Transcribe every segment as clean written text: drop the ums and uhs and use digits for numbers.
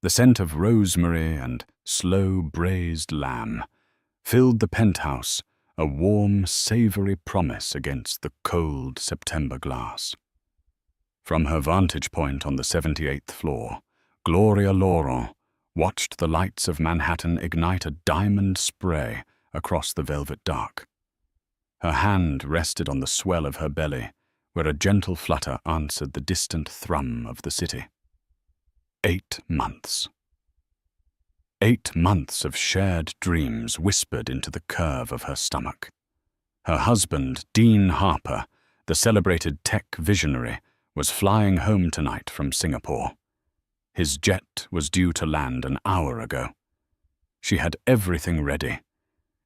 The scent of rosemary and slow braised lamb filled the penthouse, a warm, savory promise against the cold September glass. From her vantage point on the 78th floor, Gloria Laurent watched the lights of Manhattan ignite a diamond spray across the velvet dark. Her hand rested on the swell of her belly, where a gentle flutter answered the distant thrum of the city. 8 months. 8 months of shared dreams whispered into the curve of her stomach. Her husband, Dean Harper, the celebrated tech visionary, was flying home tonight from Singapore. His jet was due to land an hour ago. She had everything ready.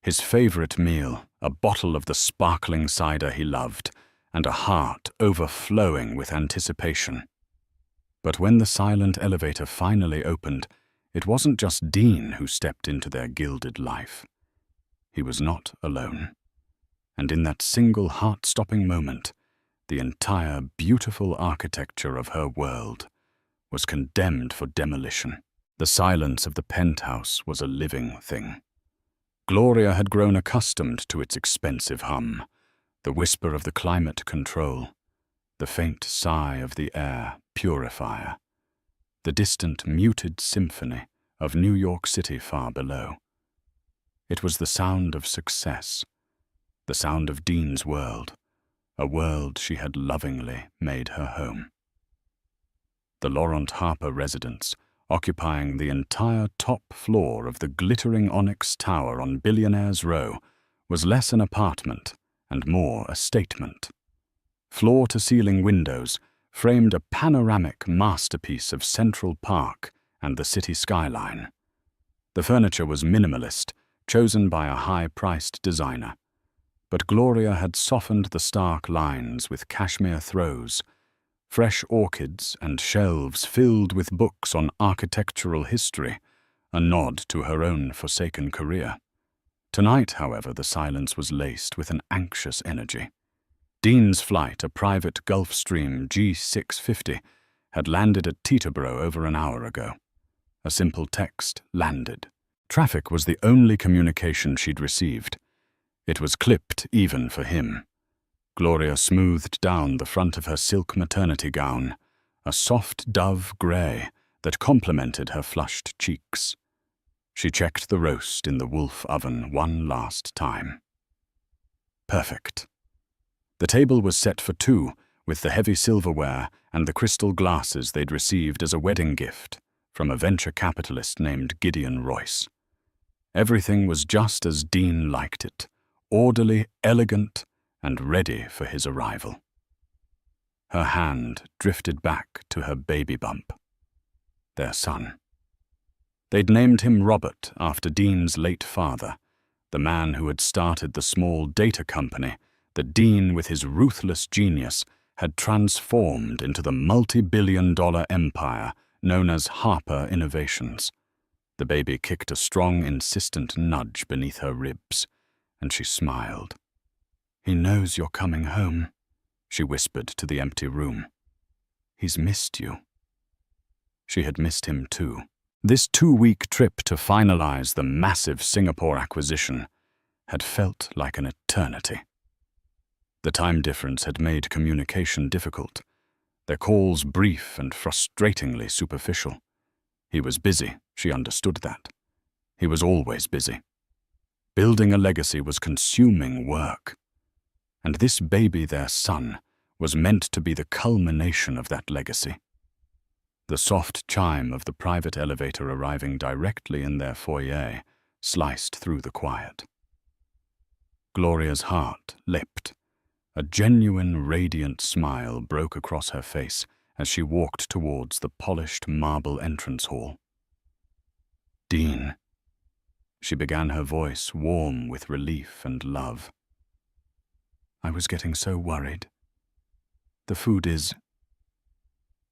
His favorite meal, a bottle of the sparkling cider he loved, and a heart overflowing with anticipation. But when the silent elevator finally opened, it wasn't just Dean who stepped into their gilded life. He was not alone. And in that single heart-stopping moment, the entire beautiful architecture of her world was condemned for demolition. The silence of the penthouse was a living thing. Gloria had grown accustomed to its expensive hum, the whisper of the climate control, the faint sigh of the air purifier, the distant muted symphony of New York City far below. It was the sound of success, the sound of Dean's world, a world she had lovingly made her home. The Laurent Harper residence, occupying the entire top floor of the glittering onyx tower on Billionaire's Row, was less an apartment and more a statement. Floor-to-ceiling windows framed a panoramic masterpiece of Central Park and the city skyline. The furniture was minimalist, chosen by a high-priced designer, but Gloria had softened the stark lines with cashmere throws, fresh orchids and shelves filled with books on architectural history, a nod to her own forsaken career. Tonight, however, the silence was laced with an anxious energy. Dean's flight, a private Gulfstream G650, had landed at Teterboro over an hour ago. A simple text, landed. Traffic was the only communication she'd received. It was clipped even for him. Gloria smoothed down the front of her silk maternity gown, a soft dove grey that complemented her flushed cheeks. She checked the roast in the Wolf oven one last time. Perfect. The table was set for two, with the heavy silverware and the crystal glasses they'd received as a wedding gift from a venture capitalist named Gideon Royce. Everything was just as Dean liked it, orderly, elegant, and ready for his arrival. Her hand drifted back to her baby bump. Their son. They'd named him Robert after Dean's late father, the man who had started the small data company that Dean, with his ruthless genius, had transformed into the multi-billion-dollar empire known as Harper Innovations. The baby kicked a strong, insistent nudge beneath her ribs, and she smiled. "He knows you're coming home," she whispered to the empty room. "He's missed you." She had missed him too. This 2-week trip to finalize the massive Singapore acquisition had felt like an eternity. The time difference had made communication difficult, their calls brief and frustratingly superficial. He was busy, she understood that. He was always busy. Building a legacy was consuming work. And this baby, their son, was meant to be the culmination of that legacy. The soft chime of the private elevator arriving directly in their foyer sliced through the quiet. Gloria's heart leapt. A genuine, radiant smile broke across her face as she walked towards the polished marble entrance hall. "Dean," she began, her voice warm with relief and love. "I was getting so worried. The food is..."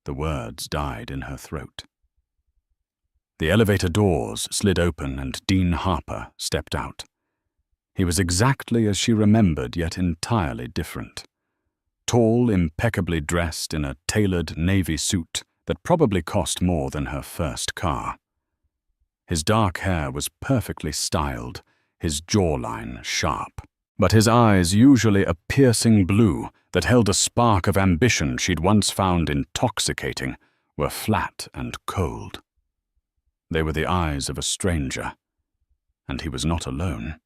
The words died in her throat. The elevator doors slid open and Dean Harper stepped out. He was exactly as she remembered, yet entirely different. Tall, impeccably dressed in a tailored navy suit that probably cost more than her first car. His dark hair was perfectly styled, his jawline sharp, but his eyes, usually a piercing blue that held a spark of ambition she'd once found intoxicating, were flat and cold. They were the eyes of a stranger, and he was not alone.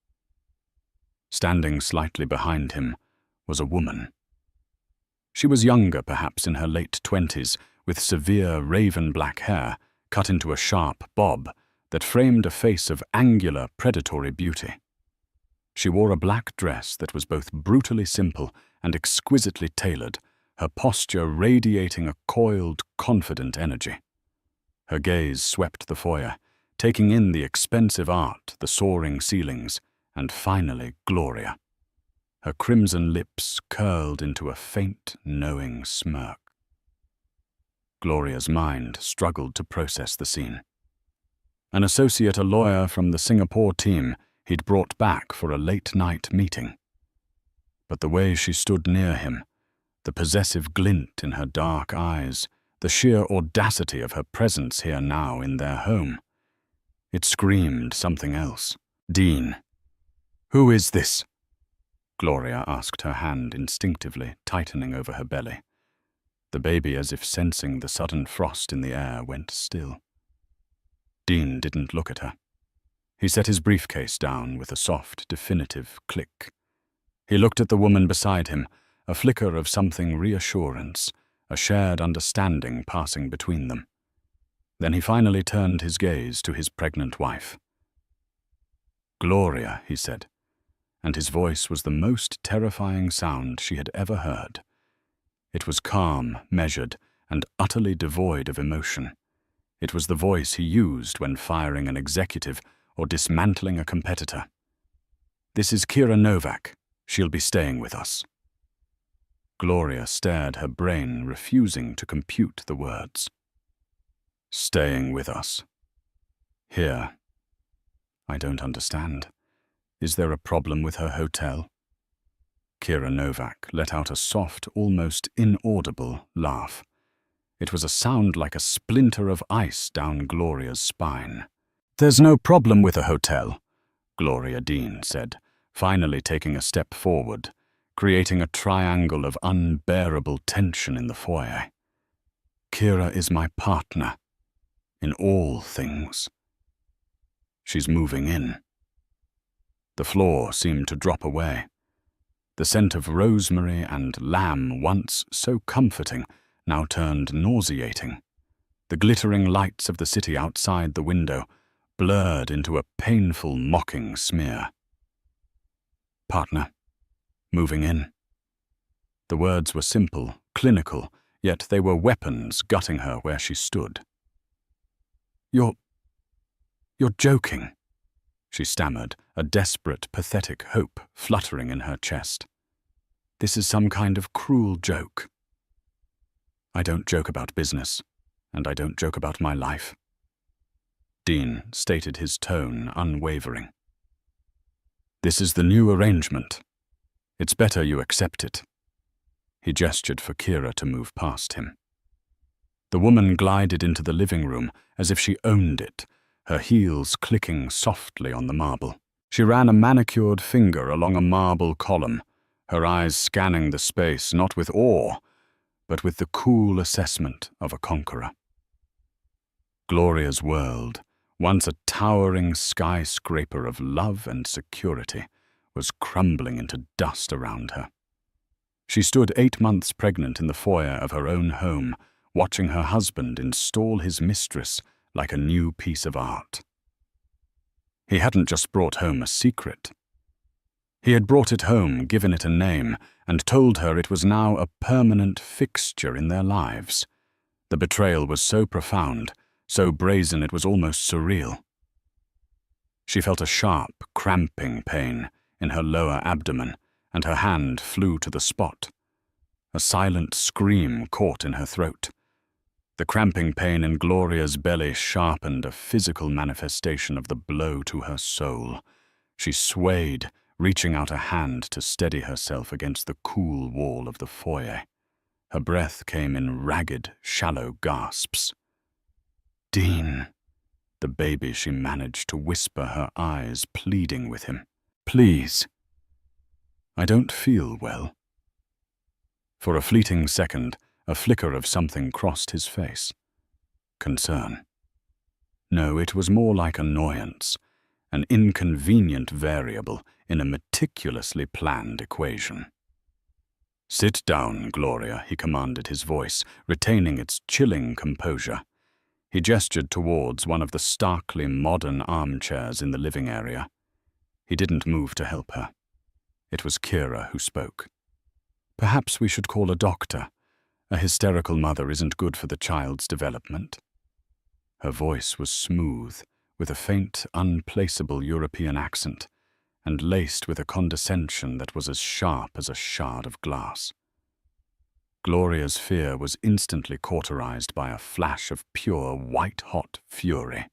Standing slightly behind him was a woman. She was younger, perhaps in her late 20s, with severe raven-black hair cut into a sharp bob that framed a face of angular, predatory beauty. She wore a black dress that was both brutally simple and exquisitely tailored, her posture radiating a coiled, confident energy. Her gaze swept the foyer, taking in the expensive art, the soaring ceilings, and finally Gloria. Her crimson lips curled into a faint, knowing smirk. Gloria's mind struggled to process the scene. An associate, a lawyer from the Singapore team, he'd brought back for a late-night meeting. But the way she stood near him, the possessive glint in her dark eyes, the sheer audacity of her presence here now in their home, it screamed something else. "Dean, who is this?" Gloria asked, her hand instinctively tightening over her belly. The baby, as if sensing the sudden frost in the air, went still. Dean didn't look at her. He set his briefcase down with a soft, definitive click. He looked at the woman beside him, a flicker of something reassurance, a shared understanding passing between them. Then he finally turned his gaze to his pregnant wife. "Gloria," he said, and his voice was the most terrifying sound she had ever heard. It was calm, measured, and utterly devoid of emotion. It was the voice he used when firing an executive or dismantling a competitor. "This is Kira Novak. She'll be staying with us." Gloria stared, her brain refusing to compute the words. "Staying with us. Here. I don't understand. Is there a problem with her hotel?" Kira Novak let out a soft, almost inaudible laugh. It was a sound like a splinter of ice down Gloria's spine. "There's no problem with a hotel," Gloria Dean said, finally taking a step forward, creating a triangle of unbearable tension in the foyer. "Kira is my partner. In all things." "She's moving in." The floor seemed to drop away. The scent of rosemary and lamb, once so comforting, now turned nauseating. The glittering lights of the city outside the window blurred into a painful, mocking smear. "Partner, moving in." The words were simple, clinical, yet they were weapons gutting her where she stood. You're joking," she stammered, a desperate, pathetic hope fluttering in her chest. "This is some kind of cruel joke." "I don't joke about business, and I don't joke about my life." Dean stated, his tone unwavering. "This is the new arrangement. It's better you accept it." He gestured for Kira to move past him. The woman glided into the living room as if she owned it, her heels clicking softly on the marble. She ran a manicured finger along a marble column, her eyes scanning the space not with awe, but with the cool assessment of a conqueror. Gloria's world, once a towering skyscraper of love and security, was crumbling into dust around her. She stood 8 months pregnant in the foyer of her own home, watching her husband install his mistress like a new piece of art. He hadn't just brought home a secret. He had brought it home, given it a name, and told her it was now a permanent fixture in their lives. The betrayal was so profound, so brazen it was almost surreal. She felt a sharp, cramping pain in her lower abdomen, and her hand flew to the spot. A silent scream caught in her throat. The cramping pain in Gloria's belly sharpened, a physical manifestation of the blow to her soul. She swayed, reaching out a hand to steady herself against the cool wall of the foyer. Her breath came in ragged, shallow gasps. "Dean," the baby she managed to whisper, her eyes pleading with him. "Please. I don't feel well." For a fleeting second, a flicker of something crossed his face. Concern. No, it was more like annoyance, an inconvenient variable in a meticulously planned equation. "Sit down, Gloria," he commanded, his voice retaining its chilling composure. He gestured towards one of the starkly modern armchairs in the living area. He didn't move to help her. It was Kira who spoke. "Perhaps we should call a doctor. A hysterical mother isn't good for the child's development." Her voice was smooth, with a faint, unplaceable European accent, and laced with a condescension that was as sharp as a shard of glass. Gloria's fear was instantly cauterized by a flash of pure, white-hot fury.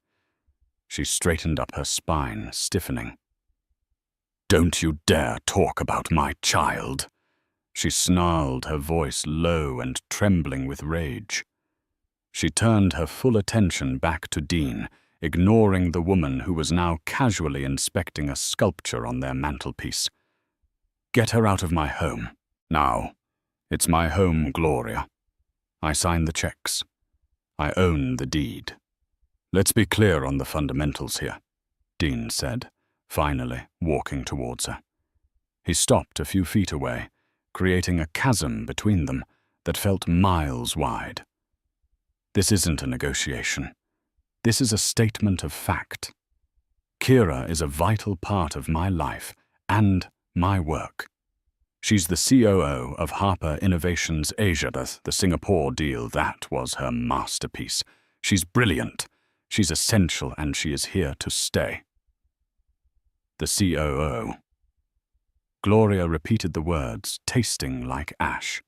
She straightened up her spine, stiffening. "Don't you dare talk about my child!" She snarled, her voice low and trembling with rage. She turned her full attention back to Dean, ignoring the woman who was now casually inspecting a sculpture on their mantelpiece. "Get her out of my home, now. It's my home, Gloria. I sign the checks. I own the deed. Let's be clear on the fundamentals here," Dean said, finally walking towards her. He stopped a few feet away, creating a chasm between them that felt miles wide. "This isn't a negotiation. This is a statement of fact. Kira is a vital part of my life and my work. She's the COO of Harper Innovations Asia, the Singapore deal. That was her masterpiece. She's brilliant, she's essential, and she is here to stay." The COO. Gloria repeated the words, tasting like ash.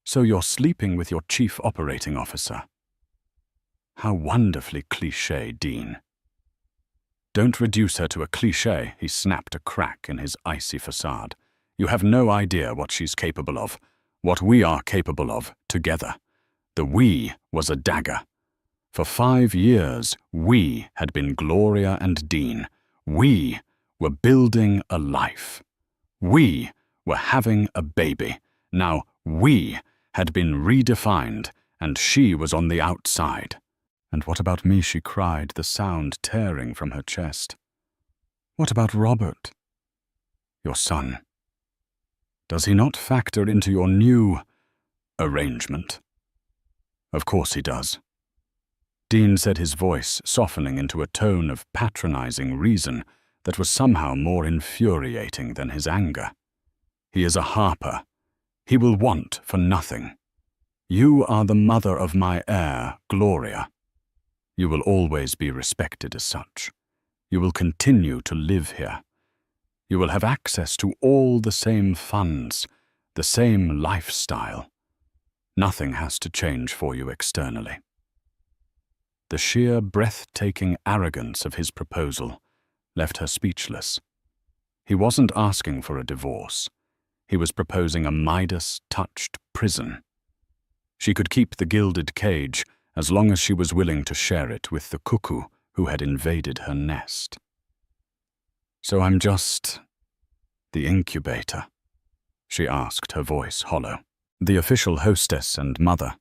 "So you're sleeping with your chief operating officer." How wonderfully cliché, Dean. "Don't reduce her to a cliché," he snapped a crack in his icy facade. "You have no idea what she's capable of, what we are capable of together." The "we" was a dagger. For 5 years, we had been Gloria and Dean. We were building a life. We were having a baby. Now we had been redefined, and she was on the outside. "And what about me?" she cried, the sound tearing from her chest. "What about Robert? Your son? Does he not factor into your new arrangement?" "Of course he does," Dean said, his voice softening into a tone of patronizing reason that was somehow more infuriating than his anger. "He is a Harper. He will want for nothing. You are the mother of my heir, Gloria. You will always be respected as such. You will continue to live here. You will have access to all the same funds, the same lifestyle. Nothing has to change for you externally." The sheer, breathtaking arrogance of his proposal left her speechless. He wasn't asking for a divorce. He was proposing a Midas-touched prison. She could keep the gilded cage as long as she was willing to share it with the cuckoo who had invaded her nest. "So I'm just the incubator?" she asked, her voice hollow. "The official hostess and mother,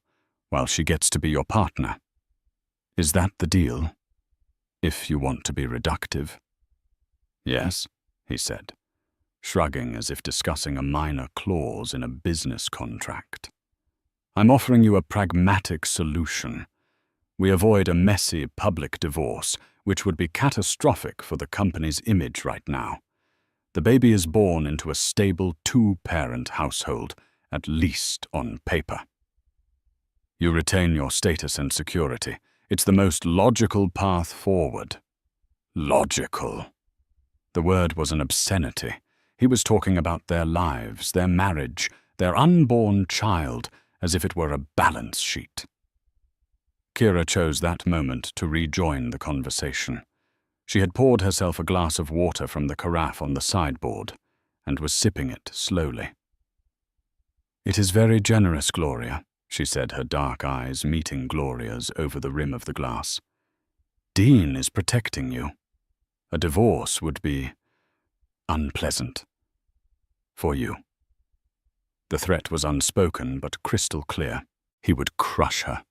while she gets to be your partner. Is that the deal? If you want to be reductive." "Yes," he said, shrugging as if discussing a minor clause in a business contract. "I'm offering you a pragmatic solution. We avoid a messy public divorce, which would be catastrophic for the company's image right now. The baby is born into a stable 2-parent household, at least on paper. You retain your status and security. It's the most logical path forward." Logical. The word was an obscenity. He was talking about their lives, their marriage, their unborn child, as if it were a balance sheet. Kira chose that moment to rejoin the conversation. She had poured herself a glass of water from the carafe on the sideboard and was sipping it slowly. "It is very generous, Gloria," she said, her dark eyes meeting Gloria's over the rim of the glass. "Dean is protecting you. A divorce would be unpleasant. For you." The threat was unspoken but crystal clear. He would crush her.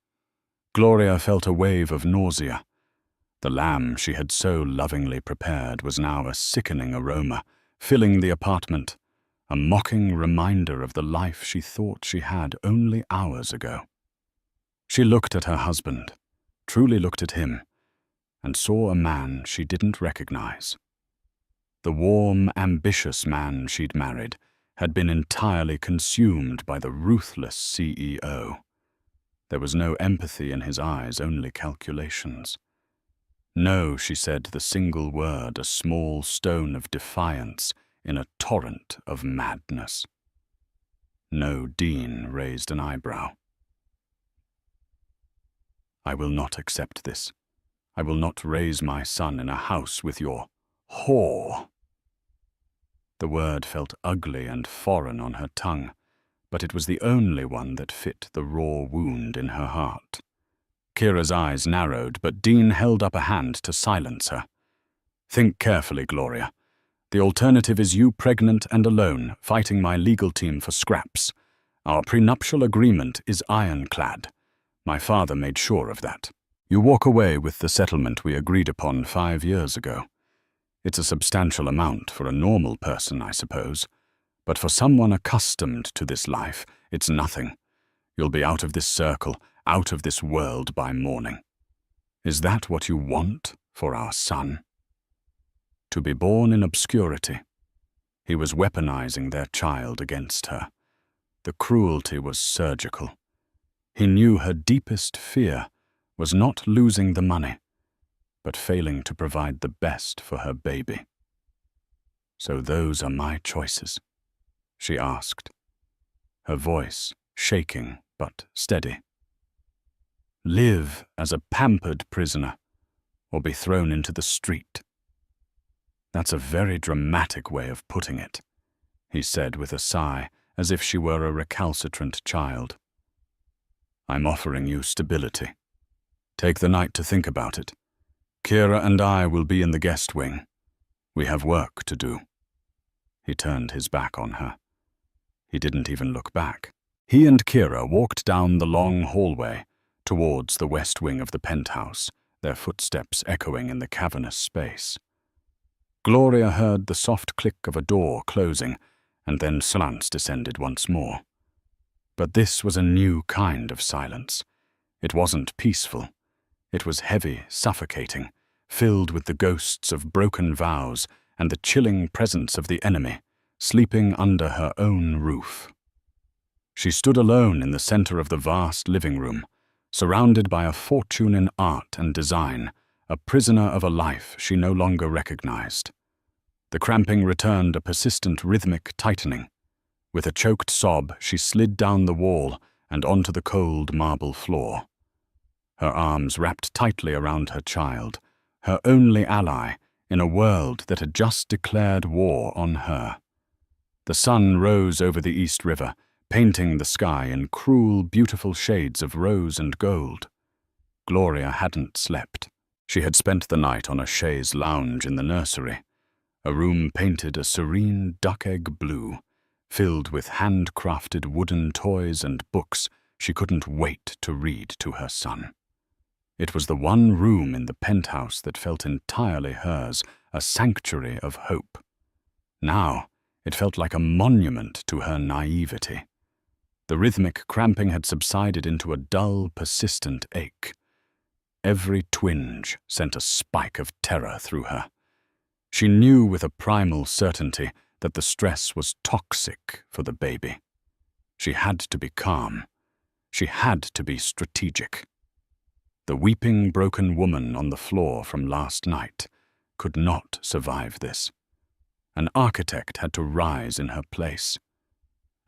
Gloria felt a wave of nausea. The lamb she had so lovingly prepared was now a sickening aroma, filling the apartment, a mocking reminder of the life she thought she had only hours ago. She looked at her husband, truly looked at him, and saw a man she didn't recognize. The warm, ambitious man she'd married had been entirely consumed by the ruthless CEO. There was no empathy in his eyes, only calculations. "No," she said, the single word, a small stone of defiance in a torrent of madness. No, Dean raised an eyebrow. "I will not accept this. I will not raise my son in a house with your whore." The word felt ugly and foreign on her tongue, but it was the only one that fit the raw wound in her heart. Kira's eyes narrowed, but Dean held up a hand to silence her. "Think carefully, Gloria. The alternative is you pregnant and alone, fighting my legal team for scraps. Our prenuptial agreement is ironclad. My father made sure of that. You walk away with the settlement we agreed upon 5 years ago. It's a substantial amount for a normal person, I suppose, but for someone accustomed to this life, it's nothing. You'll be out of this circle, out of this world by morning. Is that what you want for our son? To be born in obscurity." He was weaponizing their child against her. The cruelty was surgical. He knew her deepest fear was not losing the money, but failing to provide the best for her baby. "So those are my choices?" she asked, her voice shaking but steady. "Live as a pampered prisoner, or be thrown into the street." "That's a very dramatic way of putting it," he said with a sigh, as if she were a recalcitrant child. "I'm offering you stability. Take the night to think about it. Kira and I will be in the guest wing. We have work to do." He turned his back on her. He didn't even look back. He and Kira walked down the long hallway towards the west wing of the penthouse, their footsteps echoing in the cavernous space. Gloria heard the soft click of a door closing, and then silence descended once more. But this was a new kind of silence. It wasn't peaceful. It was heavy, suffocating, filled with the ghosts of broken vows and the chilling presence of the enemy, sleeping under her own roof. She stood alone in the center of the vast living room, surrounded by a fortune in art and design, a prisoner of a life she no longer recognized. The cramping returned a persistent rhythmic tightening. With a choked sob, she slid down the wall and onto the cold marble floor. Her arms wrapped tightly around her child, her only ally in a world that had just declared war on her. The sun rose over the East River, painting the sky in cruel, beautiful shades of rose and gold. Gloria hadn't slept. She had spent the night on a chaise lounge in the nursery, a room painted a serene duck-egg blue, filled with handcrafted wooden toys and books she couldn't wait to read to her son. It was the one room in the penthouse that felt entirely hers, a sanctuary of hope. Now, it felt like a monument to her naivety. The rhythmic cramping had subsided into a dull, persistent ache. Every twinge sent a spike of terror through her. She knew with a primal certainty that the stress was toxic for the baby. She had to be calm. She had to be strategic. The weeping, broken woman on the floor from last night could not survive this. An architect had to rise in her place.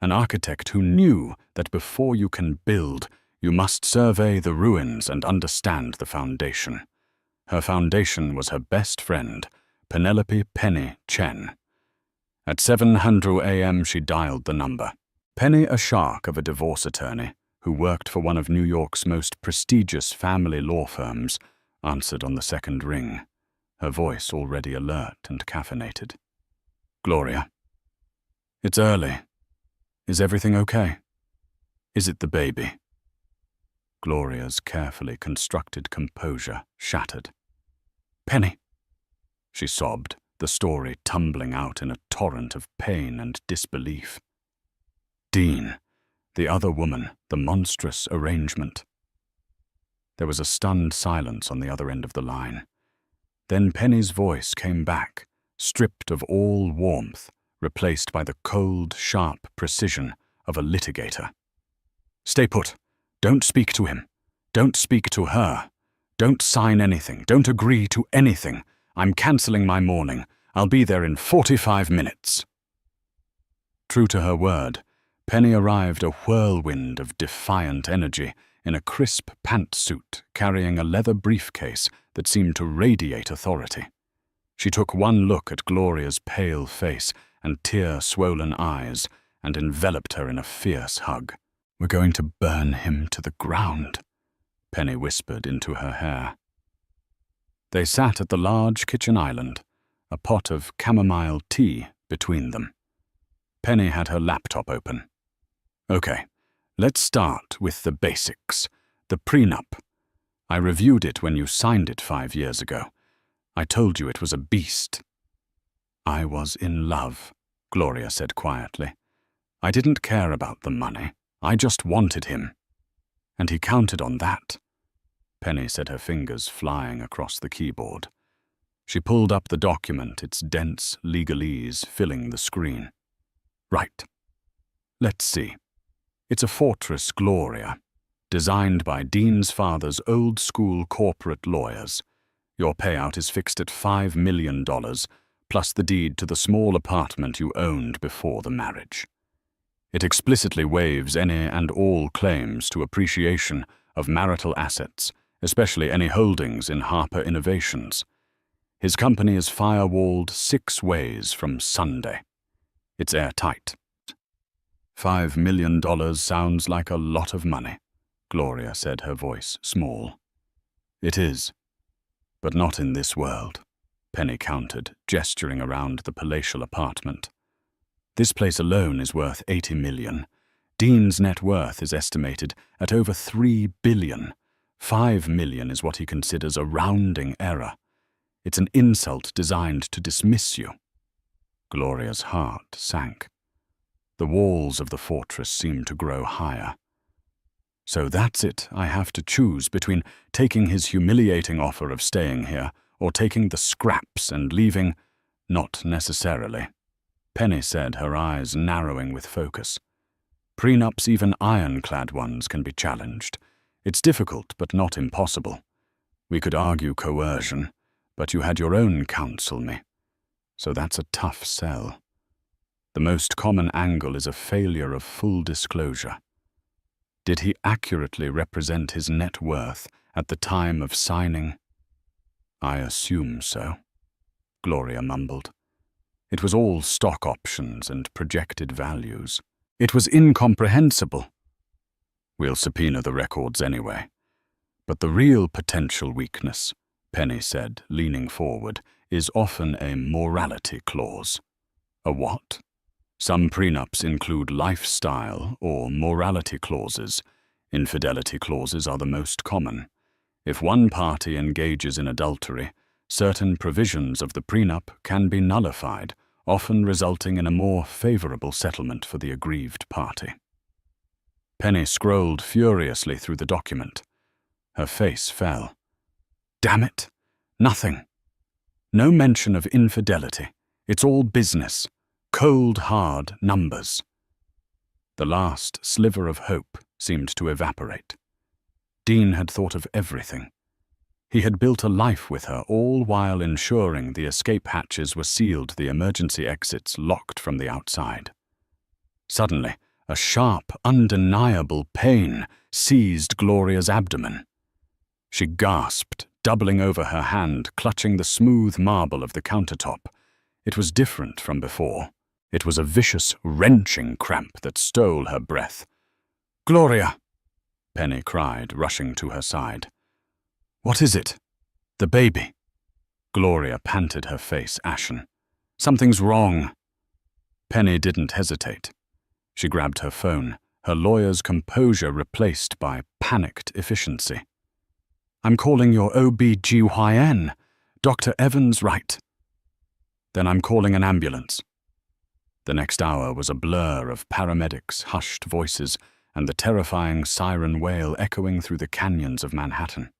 An architect who knew that before you can build, you must survey the ruins and understand the foundation. Her foundation was her best friend, Penelope Penny Chen. At 7:00 a.m. she dialed the number. Penny, a shark of a divorce attorney who worked for one of New York's most prestigious family law firms, answered on the second ring, her voice already alert and caffeinated. "Gloria. It's early. Is everything okay? Is it the baby?" Gloria's carefully constructed composure shattered. "Penny," she sobbed, the story tumbling out in a torrent of pain and disbelief. "Dean, the other woman, the monstrous arrangement." There was a stunned silence on the other end of the line. Then Penny's voice came back, stripped of all warmth, replaced by the cold, sharp precision of a litigator. "Stay put. Don't speak to him. Don't speak to her. Don't sign anything. Don't agree to anything. I'm cancelling my morning. I'll be there in 45 minutes. True to her word, Penny arrived a whirlwind of defiant energy in a crisp pantsuit carrying a leather briefcase that seemed to radiate authority. She took one look at Gloria's pale face and tear-swollen eyes and enveloped her in a fierce hug. "We're going to burn him to the ground," Penny whispered into her hair. They sat at the large kitchen island, a pot of chamomile tea between them. Penny had her laptop open. "Okay, let's start with the basics. The prenup. I reviewed it when you signed it 5 years ago. I told you it was a beast." "I was in love," Gloria said quietly. "I didn't care about the money. I just wanted him. And he counted on that." Penny said, her fingers flying across the keyboard. She pulled up the document, its dense legalese filling the screen. "Right. Let's see. It's a Fortress Gloria, designed by Dean's father's old-school corporate lawyers. Your payout is fixed at $5 million, plus the deed to the small apartment you owned before the marriage. It explicitly waives any and all claims to appreciation of marital assets, especially any holdings in Harper Innovations. His company is firewalled 6 ways from Sunday. It's airtight." $5 million sounds like a lot of money," Gloria said, her voice small. "It is, but not in this world," Penny countered, gesturing around the palatial apartment. "This place alone is worth $80 million. Dean's net worth is estimated at over $3 billion. $5 million is what he considers a rounding error. It's an insult designed to dismiss you." Gloria's heart sank. The walls of the fortress seemed to grow higher. "So that's it. I have to choose between taking his humiliating offer of staying here or taking the scraps and leaving?" "Not necessarily," Penny said, her eyes narrowing with focus. "Prenups, even ironclad ones, can be challenged. It's difficult, but not impossible. We could argue coercion, but you had your own counsel me. So that's a tough sell. The most common angle is a failure of full disclosure. Did he accurately represent his net worth at the time of signing?" "I assume so," Gloria mumbled. "It was all stock options and projected values. It was incomprehensible." "We'll subpoena the records anyway. But the real potential weakness," Penny said, leaning forward, "is often a morality clause." "A what?" "Some prenups include lifestyle or morality clauses. Infidelity clauses are the most common. If one party engages in adultery, certain provisions of the prenup can be nullified, often resulting in a more favorable settlement for the aggrieved party." Penny scrolled furiously through the document. Her face fell. "Damn it! Nothing. No mention of infidelity. It's all business. Cold, hard numbers." The last sliver of hope seemed to evaporate. Dean had thought of everything. He had built a life with her, all while ensuring the escape hatches were sealed, the emergency exits locked from the outside. Suddenly, a sharp, undeniable pain seized Gloria's abdomen. She gasped, doubling over her hand, clutching the smooth marble of the countertop. It was different from before. It was a vicious, wrenching cramp that stole her breath. "Gloria!" Penny cried, rushing to her side. "What is it?" "The baby." Gloria panted, her face ashen. "Something's wrong." Penny didn't hesitate. She grabbed her phone, her lawyer's composure replaced by panicked efficiency. "I'm calling your OB-GYN. Dr. Evans, right." "Then I'm calling an ambulance." The next hour was a blur of paramedics, hushed voices, and the terrifying siren wail echoing through the canyons of Manhattan.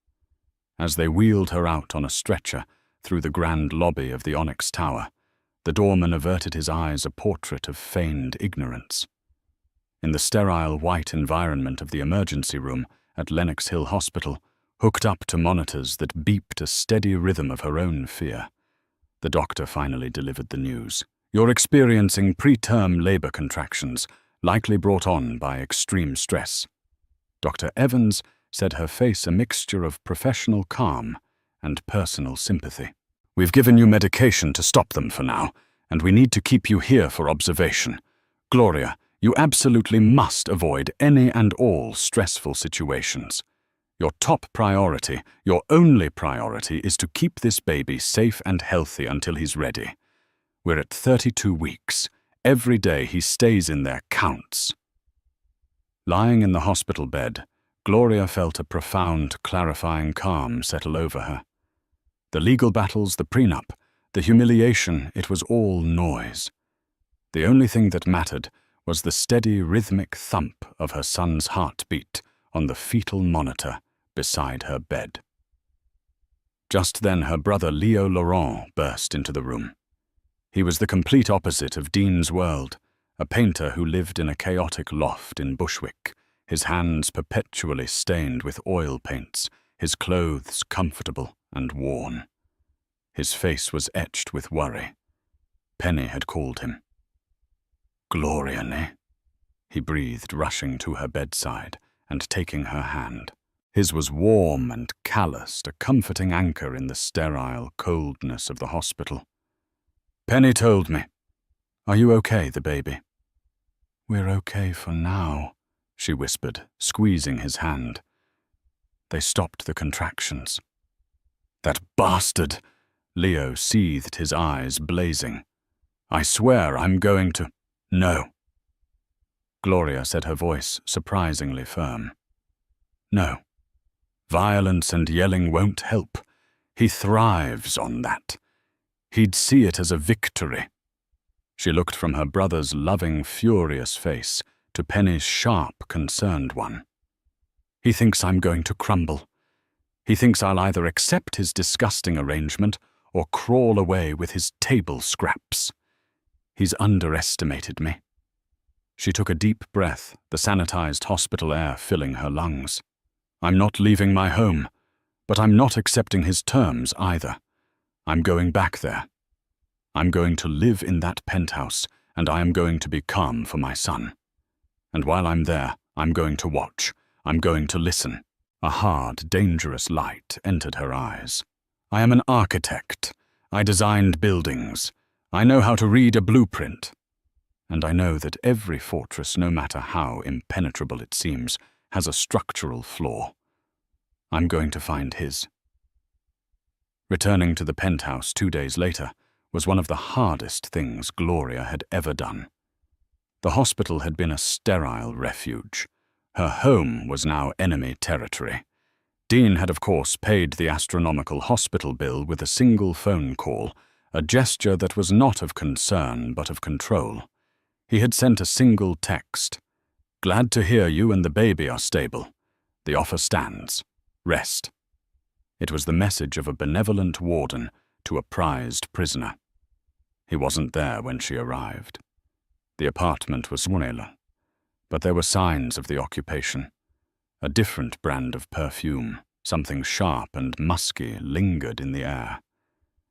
As they wheeled her out on a stretcher through the grand lobby of the Onyx Tower, the doorman averted his eyes, a portrait of feigned ignorance. In the sterile white environment of the emergency room at Lenox Hill Hospital, hooked up to monitors that beeped a steady rhythm of her own fear, the doctor finally delivered the news. "You're experiencing preterm labor contractions, likely brought on by extreme stress." Dr. Evans said, her face a mixture of professional calm and personal sympathy. "We've given you medication to stop them for now, and we need to keep you here for observation. Gloria, you absolutely must avoid any and all stressful situations. Your top priority, your only priority, is to keep this baby safe and healthy until he's ready. We're at 32 weeks. Every day he stays in there counts." Lying in the hospital bed, Gloria felt a profound, clarifying calm settle over her. The legal battles, the prenup, the humiliation, it was all noise. The only thing that mattered was the steady, rhythmic thump of her son's heartbeat on the fetal monitor beside her bed. Just then her brother Leo Laurent burst into the room. He was the complete opposite of Dean's world, a painter who lived in a chaotic loft in Bushwick, his hands perpetually stained with oil paints, his clothes comfortable and worn. His face was etched with worry. Penny had called him. "Gloria, ne?" he breathed, rushing to her bedside and taking her hand. His was warm and calloused, a comforting anchor in the sterile coldness of the hospital. "Penny told me. Are you okay, the baby?" "We're okay for now," she whispered, squeezing his hand. They stopped the contractions. "That bastard!" Leo seethed, his eyes blazing. "I swear I'm going to—" "No." Gloria said, her voice surprisingly firm. "No. Violence and yelling won't help. He thrives on that. He'd see it as a victory." She looked from her brother's loving, furious face to Penny's sharp, concerned one. "He thinks I'm going to crumble. He thinks I'll either accept his disgusting arrangement or crawl away with his table scraps. He's underestimated me." She took a deep breath, the sanitized hospital air filling her lungs. "I'm not leaving my home, but I'm not accepting his terms either. I'm going back there. I'm going to live in that penthouse, and I am going to be calm for my son. And while I'm there, I'm going to watch. I'm going to listen." A hard, dangerous light entered her eyes. "I am an architect. I designed buildings. I know how to read a blueprint. And I know that every fortress, no matter how impenetrable it seems, has a structural flaw. I'm going to find his." Returning to the penthouse 2 days later was one of the hardest things Gloria had ever done. The hospital had been a sterile refuge. Her home was now enemy territory. Dean had, of course, paid the astronomical hospital bill with a single phone call, a gesture that was not of concern but of control. He had sent a single text. "Glad to hear you and the baby are stable. The offer stands. Rest." It was the message of a benevolent warden to a prized prisoner. He wasn't there when she arrived. The apartment was small, but there were signs of the occupation. A different brand of perfume, something sharp and musky, lingered in the air.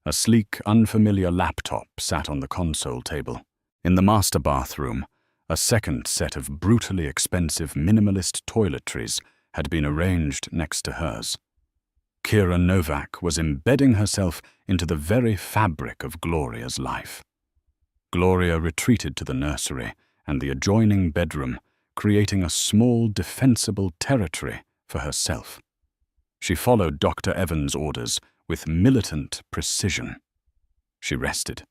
A sleek, unfamiliar laptop sat on the console table. In the master bathroom, a second set of brutally expensive minimalist toiletries had been arranged next to hers. Kira Novak was embedding herself into the very fabric of Gloria's life. Gloria retreated to the nursery and the adjoining bedroom, creating a small, defensible territory for herself. She followed Dr. Evans' orders with militant precision. She rested.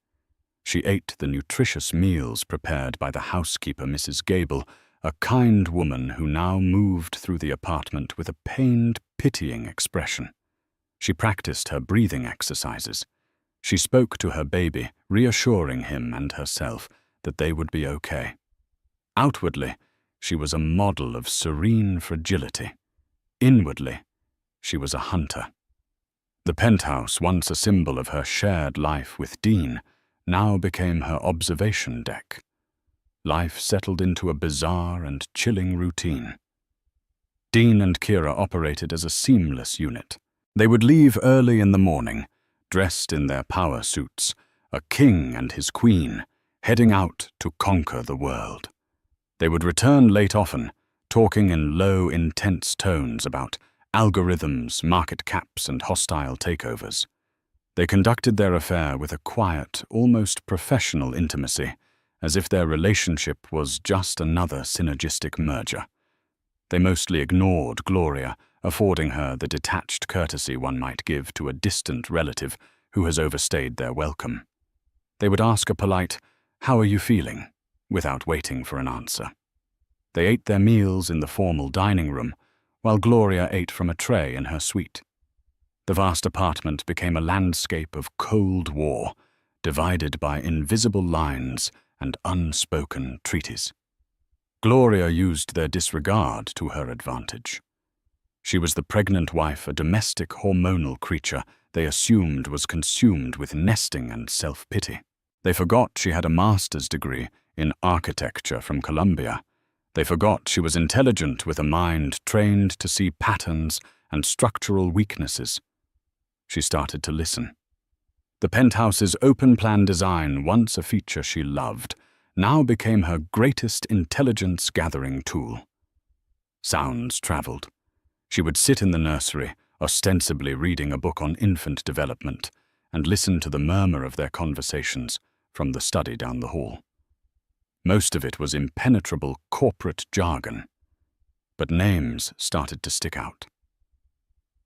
She ate the nutritious meals prepared by the housekeeper, Mrs. Gable, a kind woman who now moved through the apartment with a pained, pitying expression. She practiced her breathing exercises. She spoke to her baby, reassuring him and herself that they would be okay. Outwardly, she was a model of serene fragility. Inwardly, she was a hunter. The penthouse, once a symbol of her shared life with Dean, now became her observation deck. Life settled into a bizarre and chilling routine. Dean and Kira operated as a seamless unit. They would leave early in the morning, dressed in their power suits, a king and his queen, heading out to conquer the world. They would return late often, talking in low, intense tones about algorithms, market caps, and hostile takeovers. They conducted their affair with a quiet, almost professional intimacy, as if their relationship was just another synergistic merger. They mostly ignored Gloria, affording her the detached courtesy one might give to a distant relative who has overstayed their welcome. They would ask a polite, "How are you feeling?" without waiting for an answer. They ate their meals in the formal dining room, while Gloria ate from a tray in her suite. The vast apartment became a landscape of Cold War, divided by invisible lines and unspoken treaties. Gloria used their disregard to her advantage. She was the pregnant wife, a domestic hormonal creature they assumed was consumed with nesting and self-pity. They forgot she had a master's degree in architecture from Columbia. They forgot she was intelligent with a mind trained to see patterns and structural weaknesses. She started to listen. The penthouse's open-plan design, once a feature she loved, now became her greatest intelligence-gathering tool. Sounds traveled. She would sit in the nursery, ostensibly reading a book on infant development, and listen to the murmur of their conversations from the study down the hall. Most of it was impenetrable corporate jargon, but names started to stick out.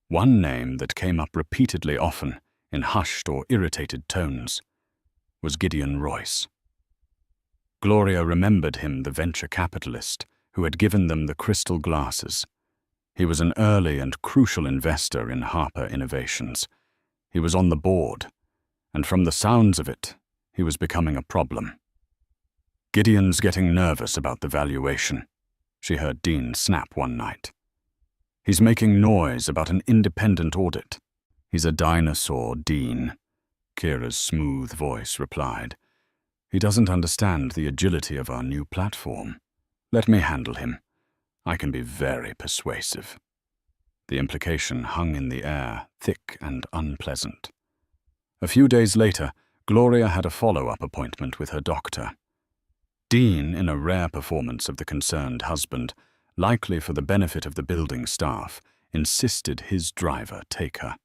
One name that came up repeatedly often, in hushed or irritated tones, was Gideon Royce. Gloria remembered him, the venture capitalist who had given them the crystal glasses. He was an early and crucial investor in Harper Innovations. He was on the board, and from the sounds of it, he was becoming a problem. "Gideon's getting nervous about the valuation," she heard Dean snap one night. "He's making noise about an independent audit." "He's a dinosaur, Dean," Kira's smooth voice replied. "He doesn't understand the agility of our new platform. Let me handle him. I can be very persuasive." The implication hung in the air, thick and unpleasant. A few days later, Gloria had a follow-up appointment with her doctor. Dean, in a rare performance of the concerned husband, likely for the benefit of the building staff, insisted his driver take her.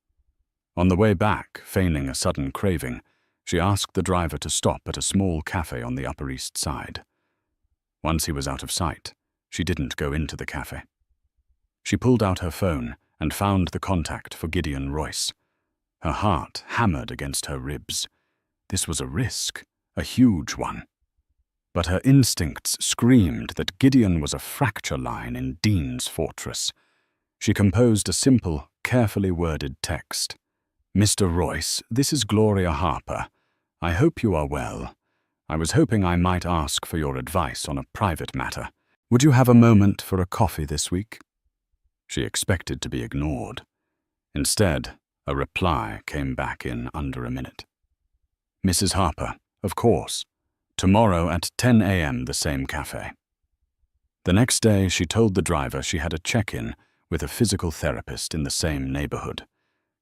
On the way back, feigning a sudden craving, she asked the driver to stop at a small cafe on the Upper East Side. Once he was out of sight, she didn't go into the cafe. She pulled out her phone and found the contact for Gideon Royce. Her heart hammered against her ribs. This was a risk, a huge one. But her instincts screamed that Gideon was a fracture line in Dean's fortress. She composed a simple, carefully worded text. "Mr. Royce, this is Gloria Harper. I hope you are well. I was hoping I might ask for your advice on a private matter. Would you have a moment for a coffee this week?" She expected to be ignored. Instead, a reply came back in under a minute. "Mrs. Harper, of course. Tomorrow at 10 a.m. the same cafe." The next day, she told the driver she had a check-in with a physical therapist in the same neighborhood.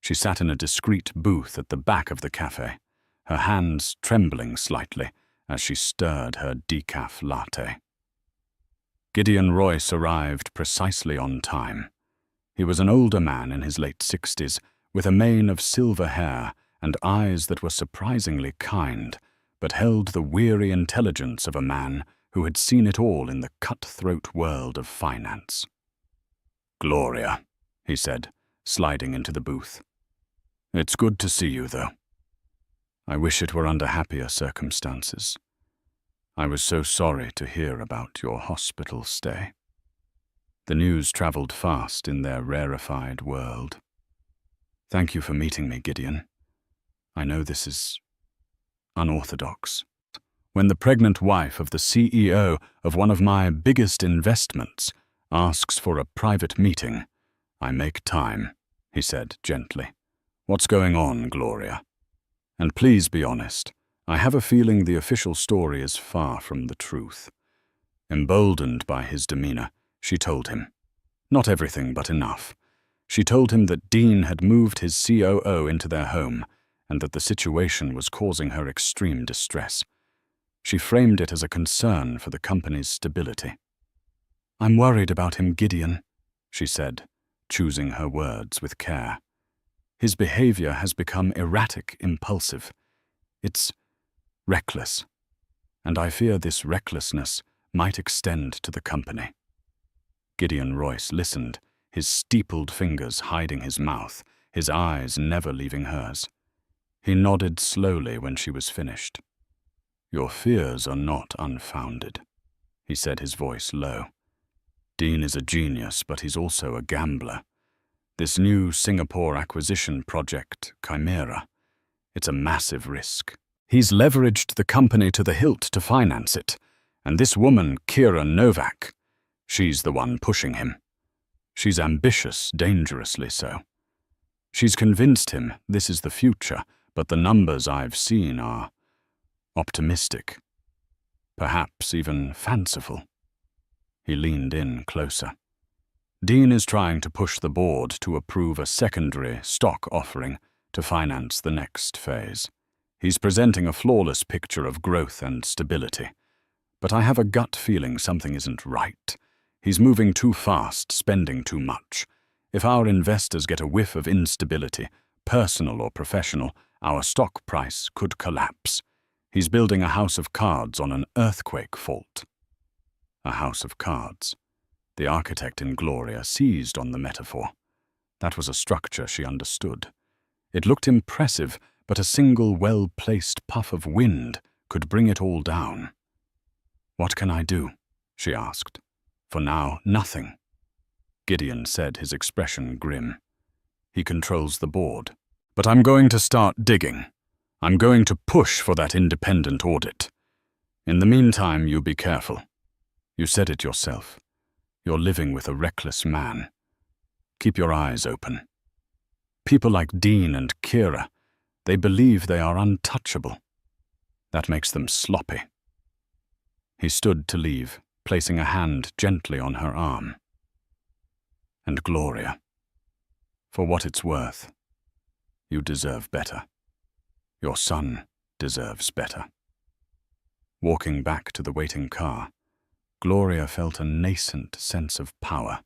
She sat in a discreet booth at the back of the cafe, her hands trembling slightly as she stirred her decaf latte. Gideon Royce arrived precisely on time. He was an older man in his late 60s, with a mane of silver hair and eyes that were surprisingly kind, but held the weary intelligence of a man who had seen it all in the cutthroat world of finance. "Gloria," he said, sliding into the booth. "It's good to see you, though. I wish it were under happier circumstances. I was so sorry to hear about your hospital stay." The news traveled fast in their rarefied world. "Thank you for meeting me, Gideon. I know this is unorthodox. When the pregnant wife of the CEO of one of my biggest investments asks for a private meeting, I make time," he said gently. "What's going on, Gloria? And please be honest, I have a feeling the official story is far from the truth." Emboldened by his demeanor, she told him. Not everything, but enough. She told him that Dean had moved his COO into their home and that the situation was causing her extreme distress. She framed it as a concern for the company's stability. "I'm worried about him, Gideon," she said, choosing her words with care. "His behavior has become erratic, impulsive. It's reckless, and I fear this recklessness might extend to the company." Gideon Royce listened, his steepled fingers hiding his mouth, his eyes never leaving hers. He nodded slowly when she was finished. "Your fears are not unfounded," he said, his voice low. "Dean is a genius, but he's also a gambler. This new Singapore acquisition project, Chimera, it's a massive risk. He's leveraged the company to the hilt to finance it, and this woman, Kira Novak, she's the one pushing him. She's ambitious, dangerously so. She's convinced him this is the future, but the numbers I've seen are optimistic, perhaps even fanciful." He leaned in closer. "Dean is trying to push the board to approve a secondary stock offering to finance the next phase. He's presenting a flawless picture of growth and stability. But I have a gut feeling something isn't right. He's moving too fast, spending too much. If our investors get a whiff of instability, personal or professional, our stock price could collapse. He's building a house of cards on an earthquake fault." A house of cards. The architect in Gloria seized on the metaphor. That was a structure she understood. It looked impressive, but a single well-placed puff of wind could bring it all down. "What can I do?" she asked. "For now, nothing." Gideon said, his expression grim. "He controls the board. But I'm going to start digging. I'm going to push for that independent audit. In the meantime, you be careful. You said it yourself. You're living with a reckless man. Keep your eyes open. People like Dean and Kira, they believe they are untouchable. That makes them sloppy." He stood to leave, placing a hand gently on her arm. "And Gloria, for what it's worth, you deserve better. Your son deserves better." Walking back to the waiting car, Gloria felt a nascent sense of power.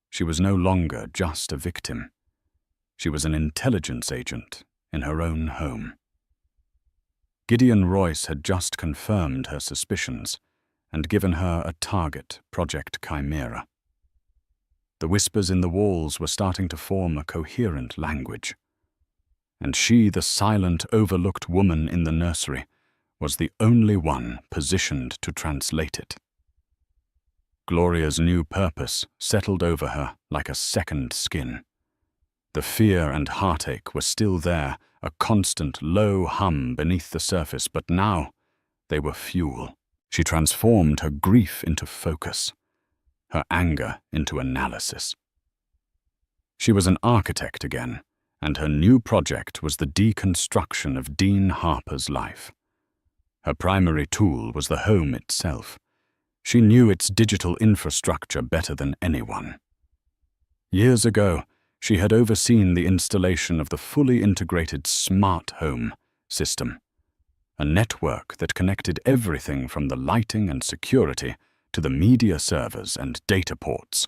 She was no longer just a victim. She was an intelligence agent in her own home. Gideon Royce had just confirmed her suspicions and given her a target, Project Chimera. The whispers in the walls were starting to form a coherent language. And she, the silent, overlooked woman in the nursery, was the only one positioned to translate it. Gloria's new purpose settled over her like a second skin. The fear and heartache were still there, a constant low hum beneath the surface, but now they were fuel. She transformed her grief into focus, her anger into analysis. She was an architect again, and her new project was the deconstruction of Dean Harper's life. Her primary tool was the home itself. She knew its digital infrastructure better than anyone. Years ago, she had overseen the installation of the fully integrated smart home system, a network that connected everything from the lighting and security to the media servers and data ports.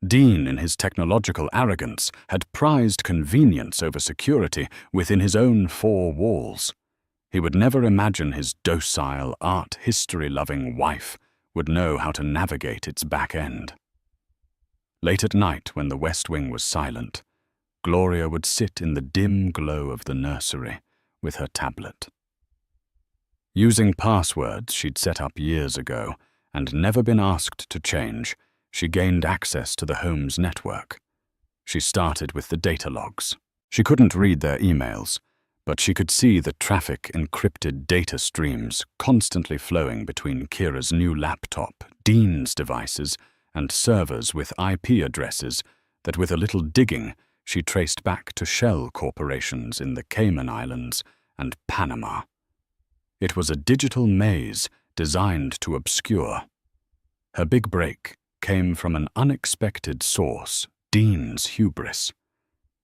Dean, in his technological arrogance, had prized convenience over security within his own four walls. He would never imagine his docile, art history-loving wife would know how to navigate its back end. Late at night, when the West Wing was silent, Gloria would sit in the dim glow of the nursery with her tablet. Using passwords she'd set up years ago and never been asked to change, she gained access to the home's network. She started with the data logs. She couldn't read their emails, but she could see the traffic encrypted data streams constantly flowing between Kira's new laptop, Dean's devices, and servers with IP addresses that with a little digging she traced back to shell corporations in the Cayman Islands and Panama. It was a digital maze designed to obscure. Her big break came from an unexpected source, Dean's hubris.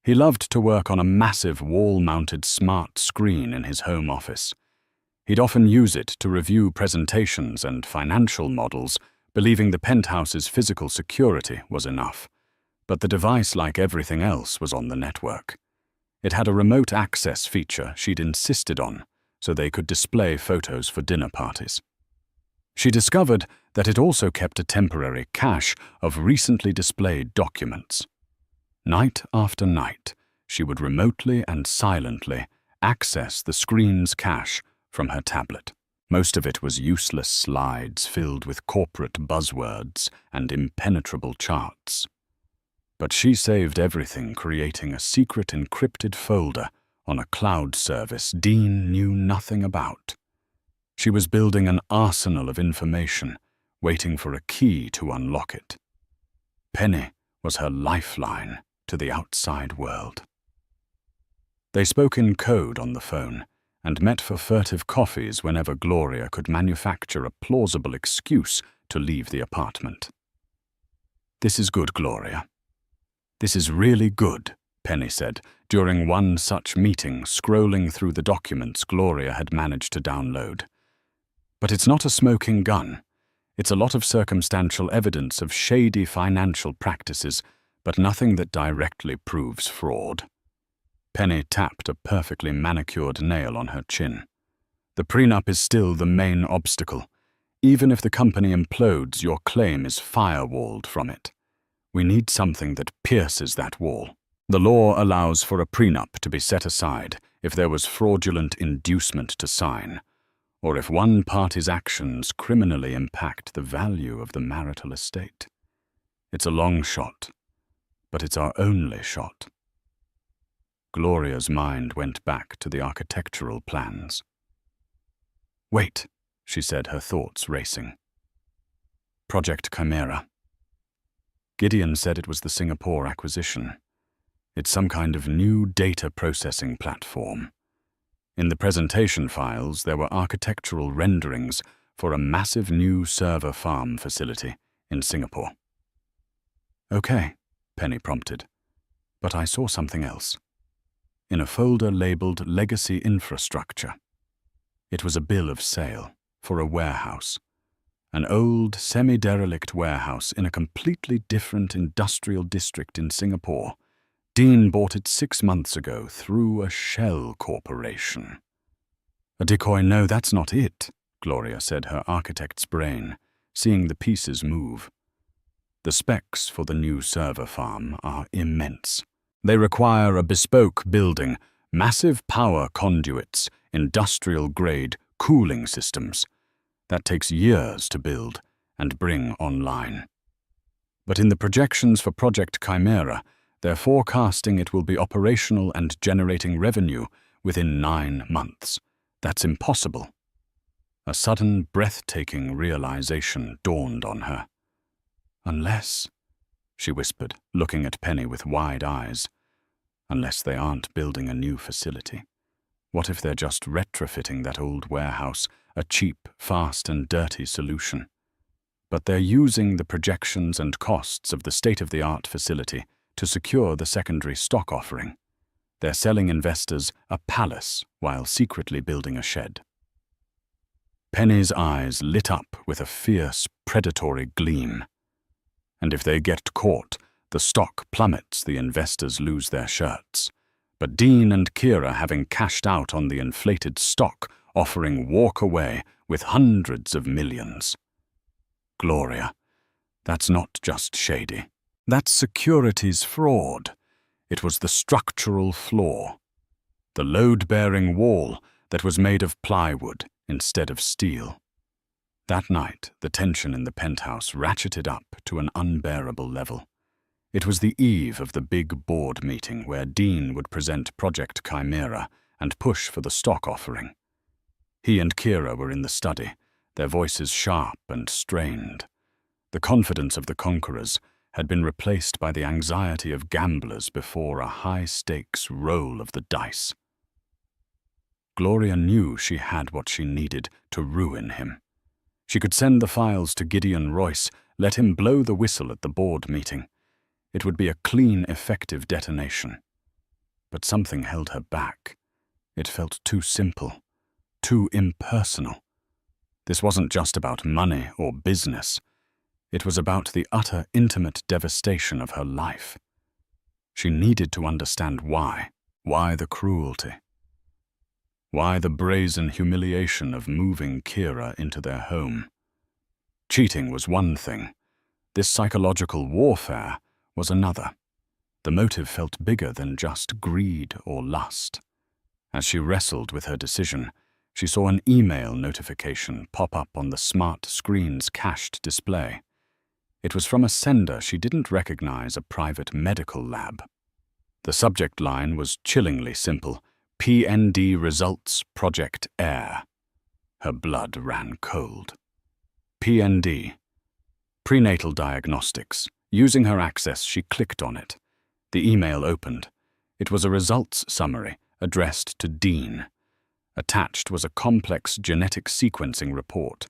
He loved to work on a massive wall-mounted smart screen in his home office. He'd often use it to review presentations and financial models, believing the penthouse's physical security was enough. But the device, like everything else, was on the network. It had a remote access feature she'd insisted on, so they could display photos for dinner parties. She discovered that it also kept a temporary cache of recently displayed documents. Night after night, she would remotely and silently access the screen's cache from her tablet. Most of it was useless slides filled with corporate buzzwords and impenetrable charts. But she saved everything, creating a secret encrypted folder on a cloud service Dean knew nothing about. She was building an arsenal of information, waiting for a key to unlock it. Penny was her lifeline to the outside world. They spoke in code on the phone and met for furtive coffees whenever Gloria could manufacture a plausible excuse to leave the apartment. "This is good, Gloria. This is really good," Penny said during one such meeting, scrolling through the documents Gloria had managed to download. "But it's not a smoking gun. It's a lot of circumstantial evidence of shady financial practices, but nothing that directly proves fraud." Penny tapped a perfectly manicured nail on her chin. "The prenup is still the main obstacle. Even if the company implodes, your claim is firewalled from it. We need something that pierces that wall. The law allows for a prenup to be set aside if there was fraudulent inducement to sign, or if one party's actions criminally impact the value of the marital estate. It's a long shot, but it's our only shot." Gloria's mind went back to the architectural plans. "Wait," she said, her thoughts racing. "Project Chimera. Gideon said it was the Singapore acquisition. It's some kind of new data processing platform. In the presentation files, there were architectural renderings for a massive new server farm facility in Singapore." "Okay," Penny prompted, "but I saw something else. In a folder labeled Legacy Infrastructure. It was a bill of sale for a warehouse. An old, semi-derelict warehouse in a completely different industrial district in Singapore. Dean bought it 6 months ago through a shell corporation." "A decoy? No, that's not it," Gloria said, her architect's brain, seeing the pieces move. "The specs for the new server farm are immense. They require a bespoke building, massive power conduits, industrial-grade cooling systems. That takes years to build and bring online. But in the projections for Project Chimera, they're forecasting it will be operational and generating revenue within 9 months. That's impossible." A sudden, breathtaking realization dawned on her. "Unless," she whispered, looking at Penny with wide eyes, "unless they aren't building a new facility. What if they're just retrofitting that old warehouse, a cheap, fast and dirty solution? But they're using the projections and costs of the state-of-the-art facility to secure the secondary stock offering. They're selling investors a palace while secretly building a shed." Penny's eyes lit up with a fierce, predatory gleam. "And if they get caught, the stock plummets, the investors lose their shirts. But Dean and Kira, having cashed out on the inflated stock, offering walk away with hundreds of millions. Gloria, that's not just shady. That's securities fraud. It was the structural flaw. The load-bearing wall that was made of plywood instead of steel. That night, the tension in the penthouse ratcheted up to an unbearable level. It was the eve of the big board meeting where Dean would present Project Chimera and push for the stock offering. He and Kira were in the study, their voices sharp and strained. The confidence of the conquerors had been replaced by the anxiety of gamblers before a high-stakes roll of the dice. Gloria knew she had what she needed to ruin him. She could send the files to Gideon Royce, let him blow the whistle at the board meeting. It would be a clean, effective detonation. But something held her back. It felt too simple, too impersonal. This wasn't just about money or business. It was about the utter, intimate devastation of her life. She needed to understand why. Why the cruelty? Why the brazen humiliation of moving Kira into their home? Cheating was one thing. This psychological warfare was another. The motive felt bigger than just greed or lust. As she wrestled with her decision, she saw an email notification pop up on the smart screen's cached display. It was from a sender she didn't recognize, a private medical lab. The subject line was chillingly simple: PND Results Project Air. Her blood ran cold. PND. Prenatal Diagnostics. Using her access, she clicked on it. The email opened. It was a results summary addressed to Dean. Attached was a complex genetic sequencing report.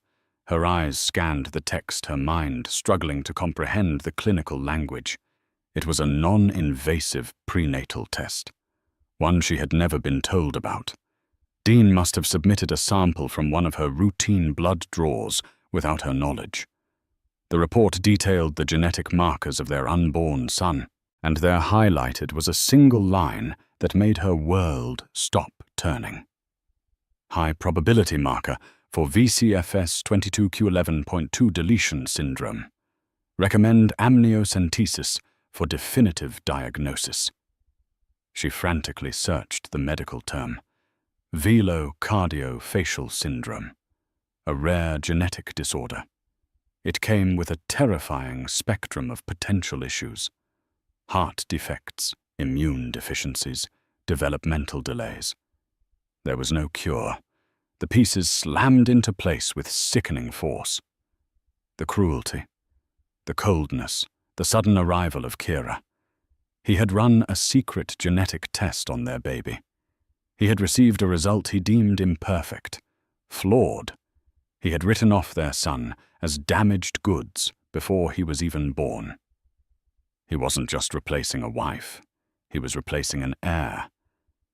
Her eyes scanned the text, her mind struggling to comprehend the clinical language. It was a non-invasive prenatal test, one she had never been told about. Dean must have submitted a sample from one of her routine blood draws without her knowledge. The report detailed the genetic markers of their unborn son, and there highlighted was a single line that made her world stop turning. High probability marker for VCFS 22q11.2 deletion syndrome. Recommend amniocentesis for definitive diagnosis. She frantically searched the medical term. Velocardiofacial syndrome, a rare genetic disorder. It came with a terrifying spectrum of potential issues: heart defects, immune deficiencies, developmental delays. There was no cure. The pieces slammed into place with sickening force. The cruelty, the coldness, the sudden arrival of Kira. He had run a secret genetic test on their baby. He had received a result he deemed imperfect, flawed. He had written off their son as damaged goods before he was even born. He wasn't just replacing a wife. He was replacing an heir.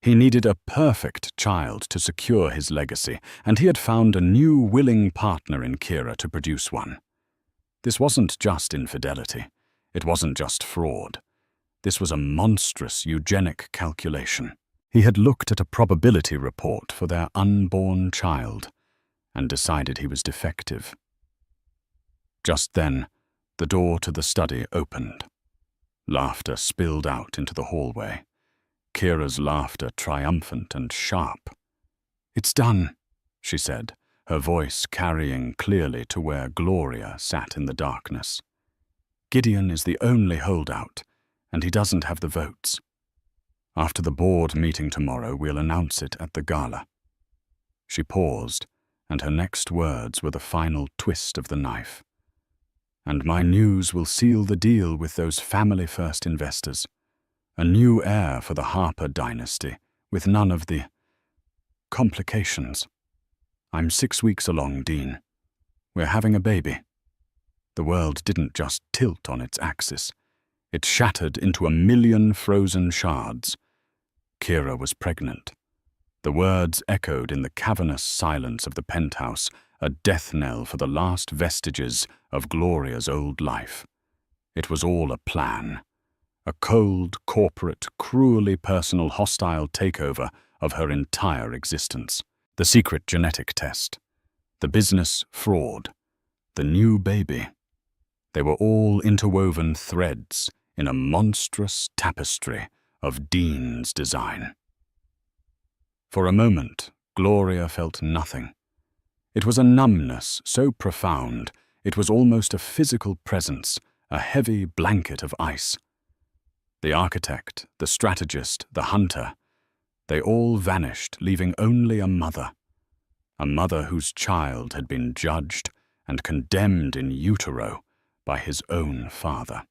He needed a perfect child to secure his legacy, and he had found a new willing partner in Kira to produce one. This wasn't just infidelity. It wasn't just fraud. This was a monstrous eugenic calculation. He had looked at a probability report for their unborn child and decided he was defective. Just then, the door to the study opened. Laughter spilled out into the hallway. Kira's laughter triumphant and sharp. "It's done," she said, her voice carrying clearly to where Gloria sat in the darkness. "Gideon is the only holdout, and he doesn't have the votes. After the board meeting tomorrow, we'll announce it at the gala." She paused, and her next words were the final twist of the knife. "And my news will seal the deal with those family-first investors. A new heir for the Harper dynasty, with none of the complications. I'm 6 weeks along, Dean. We're having a baby." The world didn't just tilt on its axis. It shattered into a million frozen shards. Kira was pregnant. The words echoed in the cavernous silence of the penthouse, a death knell for the last vestiges of Gloria's old life. It was all a plan. A cold, corporate, cruelly personal, hostile takeover of her entire existence. The secret genetic test, the business fraud, the new baby. They were all interwoven threads in a monstrous tapestry of Dean's design. For a moment, Gloria felt nothing. It was a numbness so profound, it was almost a physical presence, a heavy blanket of ice. The architect, the strategist, the hunter, they all vanished, leaving only a mother whose child had been judged and condemned in utero by his own father.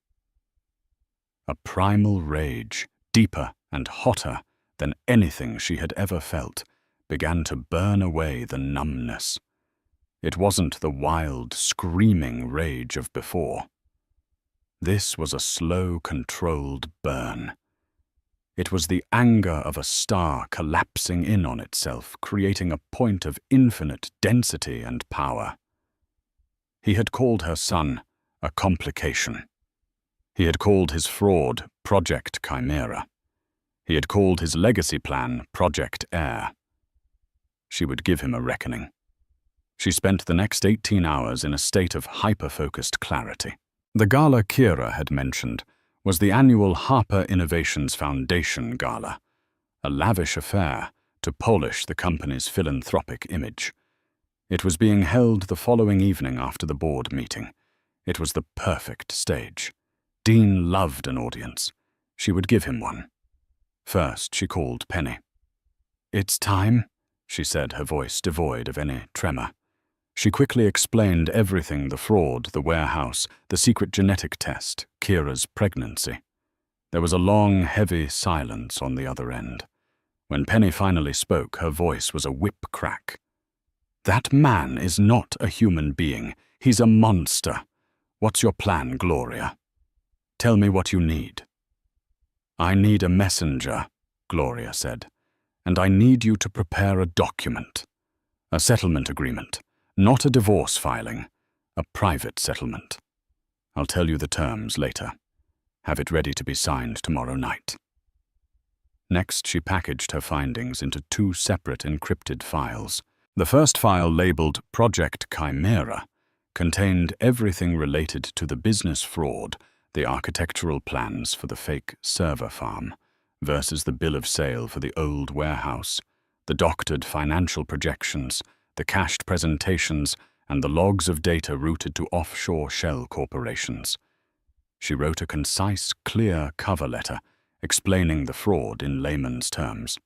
A primal rage, deeper and hotter than anything she had ever felt, began to burn away the numbness. It wasn't the wild, screaming rage of before. This was a slow, controlled burn. It was the anger of a star collapsing in on itself, creating a point of infinite density and power. He had called her son a complication. He had called his fraud Project Chimera. He had called his legacy plan Project Heir. She would give him a reckoning. She spent the next 18 hours in a state of hyper-focused clarity. The gala Kira had mentioned was the annual Harper Innovations Foundation Gala, a lavish affair to polish the company's philanthropic image. It was being held the following evening after the board meeting. It was the perfect stage. Dean loved an audience. She would give him one. First, she called Penny. "It's time," she said, her voice devoid of any tremor. She quickly explained everything: the fraud, the warehouse, the secret genetic test, Kira's pregnancy. There was a long, heavy silence on the other end. When Penny finally spoke, her voice was a whip crack. "That man is not a human being. He's a monster. What's your plan, Gloria? Tell me what you need." "I need a messenger," Gloria said, "and I need you to prepare a document. A settlement agreement. Not a divorce filing, a private settlement. I'll tell you the terms later. Have it ready to be signed tomorrow night." Next, she packaged her findings into 2 separate encrypted files. The first file, labeled Project Chimera, contained everything related to the business fraud, the architectural plans for the fake server farm, versus the bill of sale for the old warehouse, the doctored financial projections, the cached presentations, and the logs of data routed to offshore shell corporations. She wrote a concise, clear cover letter explaining the fraud in layman's terms.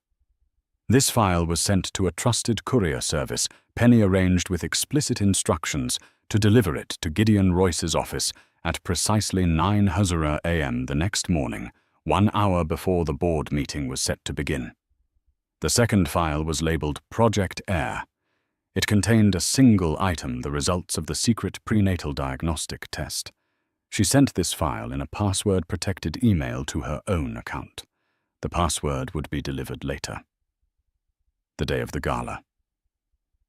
This file was sent to a trusted courier service Penny arranged with explicit instructions to deliver it to Gideon Royce's office at precisely 9 Hazara a.m. the next morning, 1 hour before the board meeting was set to begin. The second file was labeled Project Heir. It contained a single item, the results of the secret prenatal diagnostic test. She sent this file in a password-protected email to her own account. The password would be delivered later. The day of the gala.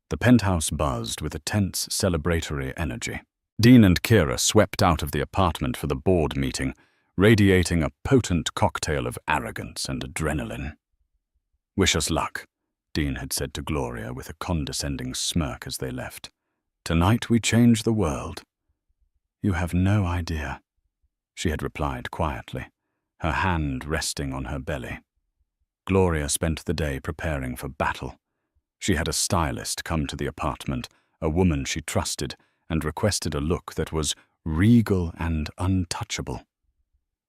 The penthouse buzzed with a tense, celebratory energy. Dean and Kira swept out of the apartment for the board meeting, radiating a potent cocktail of arrogance and adrenaline. "Wish us luck," Dean had said to Gloria with a condescending smirk as they left. "Tonight we change the world." "You have no idea," she had replied quietly, her hand resting on her belly. Gloria spent the day preparing for battle. She had a stylist come to the apartment, a woman she trusted, and requested a look that was regal and untouchable.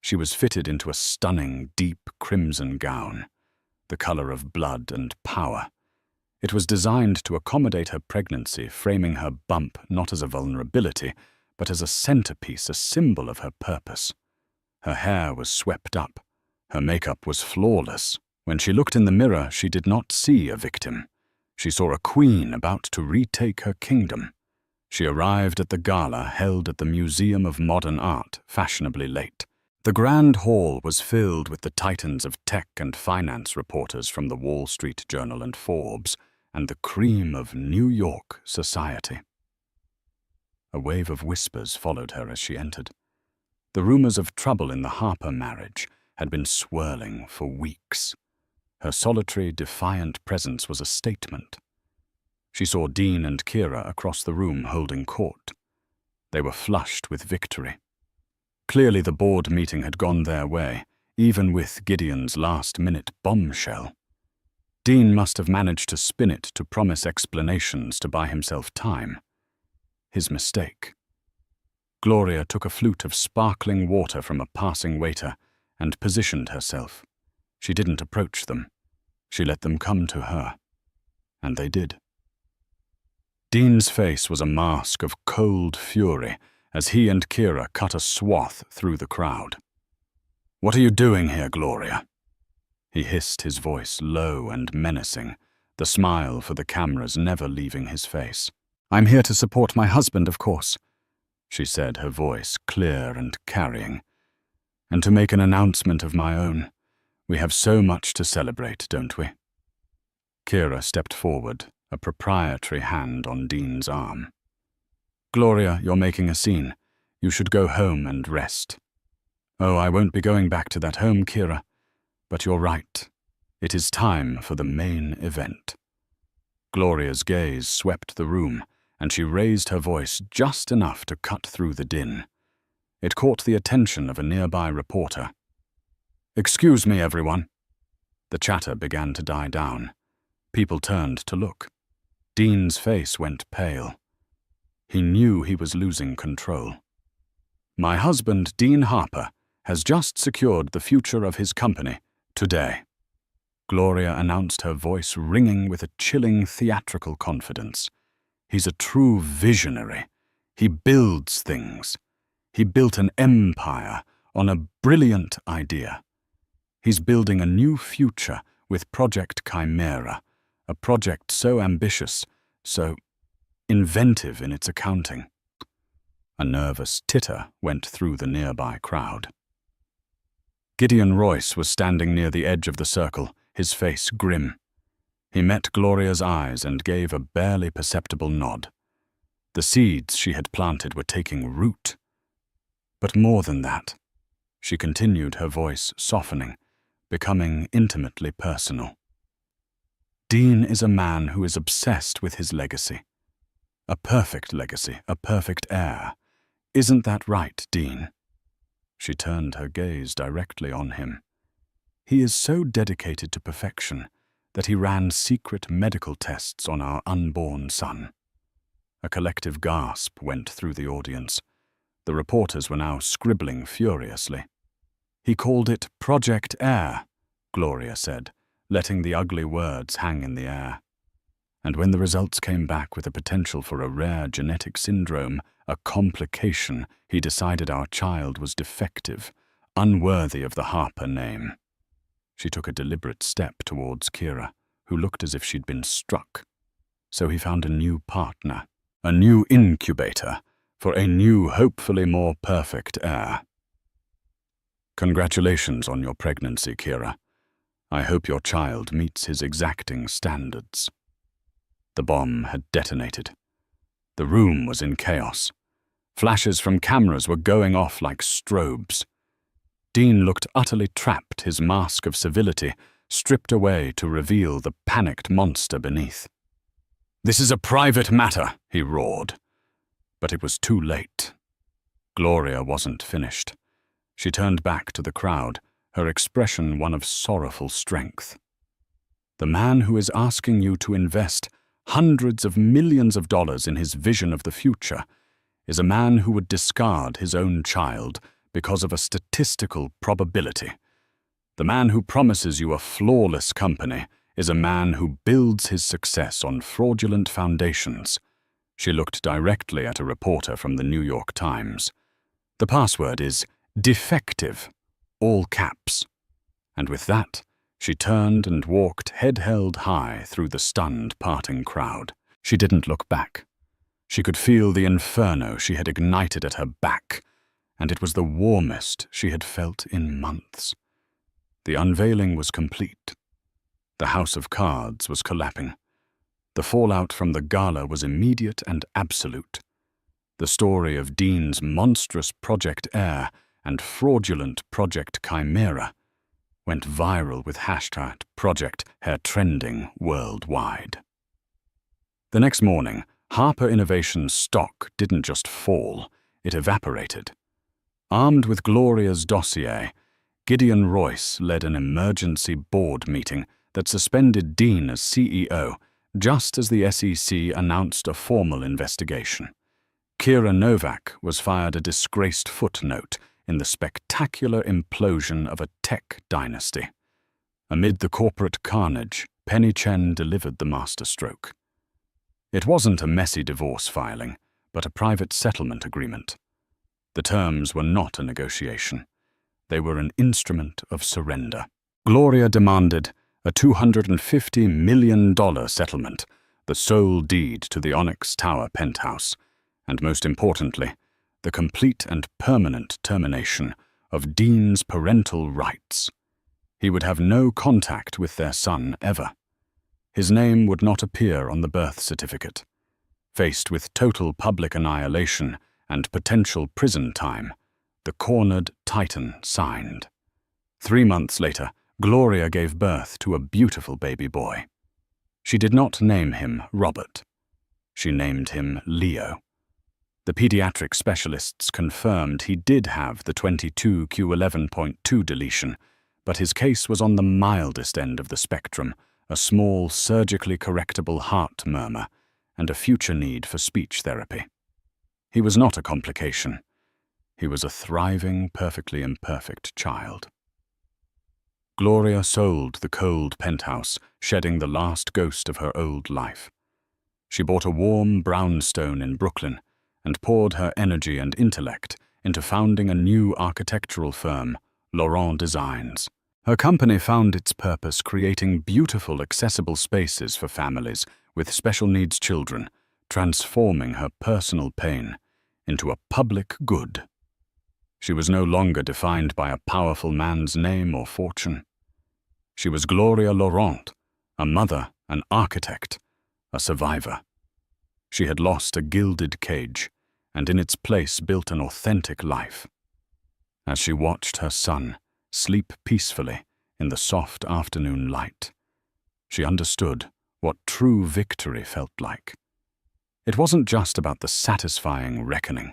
She was fitted into a stunning, deep crimson gown, the color of blood and power. It was designed to accommodate her pregnancy, framing her bump not as a vulnerability, but as a centerpiece, a symbol of her purpose. Her hair was swept up. Her makeup was flawless. When she looked in the mirror, she did not see a victim. She saw a queen about to retake her kingdom. She arrived at the gala held at the Museum of Modern Art fashionably late. The grand hall was filled with the titans of tech and finance reporters from the Wall Street Journal and Forbes, and the cream of New York society. A wave of whispers followed her as she entered. The rumors of trouble in the Harper marriage had been swirling for weeks. Her solitary, defiant presence was a statement. She saw Dean and Kira across the room holding court. They were flushed with victory. Clearly the board meeting had gone their way, even with Gideon's last-minute bombshell. Dean must have managed to spin it to promise explanations to buy himself time. His mistake. Gloria took a flute of sparkling water from a passing waiter and positioned herself. She didn't approach them. She let them come to her. And they did. Dean's face was a mask of cold fury as he and Kira cut a swath through the crowd. "What are you doing here, Gloria?" He hissed, his voice low and menacing, the smile for the cameras never leaving his face. "I'm here to support my husband, of course," she said, her voice clear and carrying. "And to make an announcement of my own. We have so much to celebrate, don't we?" Kira stepped forward, a proprietary hand on Dean's arm. "Gloria, you're making a scene. You should go home and rest." "Oh, I won't be going back to that home, Kira. But you're right. It is time for the main event." Gloria's gaze swept the room, and she raised her voice just enough to cut through the din. It caught the attention of a nearby reporter. "Excuse me, everyone." The chatter began to die down. People turned to look. Dean's face went pale. He knew he was losing control. "My husband, Dean Harper, has just secured the future of his company today," Gloria announced, her voice ringing with a chilling theatrical confidence. "He's a true visionary. He builds things. He built an empire on a brilliant idea. He's building a new future with Project Chimera, a project so ambitious, so inventive in its accounting." A nervous titter went through the nearby crowd. Gideon Royce was standing near the edge of the circle, his face grim. He met Gloria's eyes and gave a barely perceptible nod. The seeds she had planted were taking root. But more than that, she continued, her voice softening, becoming intimately personal. "Dean is a man who is obsessed with his legacy. A perfect legacy, a perfect heir. Isn't that right, Dean?" She turned her gaze directly on him. "He is so dedicated to perfection that he ran secret medical tests on our unborn son." A collective gasp went through the audience. The reporters were now scribbling furiously. "He called it Project Heir," Gloria said, letting the ugly words hang in the air. "And when the results came back with the potential for a rare genetic syndrome, a complication, he decided our child was defective, unworthy of the Harper name." She took a deliberate step towards Kira, who looked as if she'd been struck. "So he found a new partner, a new incubator, for a new, hopefully more perfect heir." "Congratulations on your pregnancy, Kira. I hope your child meets his exacting standards." The bomb had detonated. The room was in chaos. Flashes from cameras were going off like strobes. Dean looked utterly trapped, his mask of civility stripped away to reveal the panicked monster beneath. "This is a private matter," he roared. But it was too late. Gloria wasn't finished. She turned back to the crowd, her expression one of sorrowful strength. "The man who is asking you to invest hundreds of millions of dollars in his vision of the future is a man who would discard his own child because of a statistical probability. The man who promises you a flawless company is a man who builds his success on fraudulent foundations." She looked directly at a reporter from the New York Times. "The password is defective, all caps." And with that, she turned and walked head held high through the stunned parting crowd. She didn't look back. She could feel the inferno she had ignited at her back, and it was the warmest she had felt in months. The unveiling was complete. The house of cards was collapsing. The fallout from the gala was immediate and absolute. The story of Dean's monstrous Project Heir and fraudulent Project Chimera went viral with #Project Hair trending worldwide. The next morning, Harper Innovations' stock didn't just fall, it evaporated. Armed with Gloria's dossier, Gideon Royce led an emergency board meeting that suspended Dean as CEO just as the SEC announced a formal investigation. Kira Novak was fired a disgraced footnote in the spectacular implosion of a tech dynasty. Amid the corporate carnage, Penny Chen delivered the masterstroke. It wasn't a messy divorce filing, but a private settlement agreement. The terms were not a negotiation. They were an instrument of surrender. Gloria demanded a $250 million settlement, the sole deed to the Onyx Tower penthouse, and most importantly, the complete and permanent termination of Dean's parental rights. He would have no contact with their son ever. His name would not appear on the birth certificate. Faced with total public annihilation and potential prison time, the cornered titan signed. 3 months later, Gloria gave birth to a beautiful baby boy. She did not name him Robert. She named him Leo. The pediatric specialists confirmed he did have the 22q11.2 deletion, but his case was on the mildest end of the spectrum, a small surgically correctable heart murmur, and a future need for speech therapy. He was not a complication. He was a thriving, perfectly imperfect child. Gloria sold the cold penthouse, shedding the last ghost of her old life. She bought a warm brownstone in Brooklyn and poured her energy and intellect into founding a new architectural firm, Laurent Designs. Her company found its purpose creating beautiful, accessible spaces for families with special needs children, transforming her personal pain into a public good. She was no longer defined by a powerful man's name or fortune. She was Gloria Laurent, a mother, an architect, a survivor. She had lost a gilded cage, and in its place built an authentic life. As she watched her son sleep peacefully in the soft afternoon light, she understood what true victory felt like. It wasn't just about the satisfying reckoning.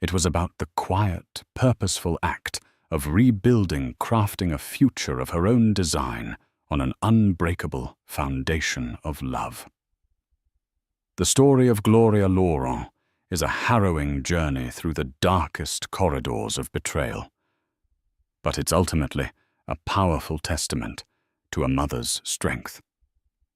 It was about the quiet, purposeful act of rebuilding, crafting a future of her own design on an unbreakable foundation of love. The story of Gloria Laurent is a harrowing journey through the darkest corridors of betrayal. But it's ultimately a powerful testament to a mother's strength.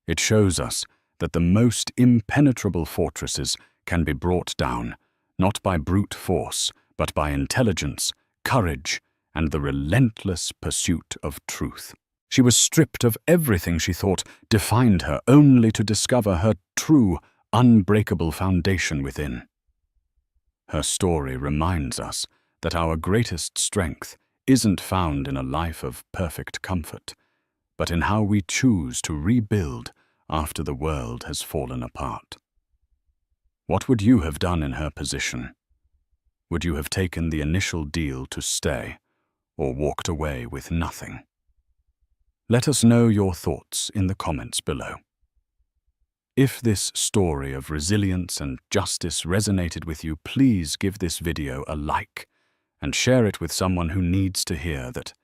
It shows us that the most impenetrable fortresses can be brought down, not by brute force, but by intelligence, courage, and the relentless pursuit of truth. She was stripped of everything she thought defined her, only to discover her true, unbreakable foundation within. Her story reminds us that our greatest strength isn't found in a life of perfect comfort, but in how we choose to rebuild after the world has fallen apart. What would you have done in her position? Would you have taken the initial deal to stay, or walked away with nothing? Let us know your thoughts in the comments below. If this story of resilience and justice resonated with you, please give this video a like and share it with someone who needs to hear that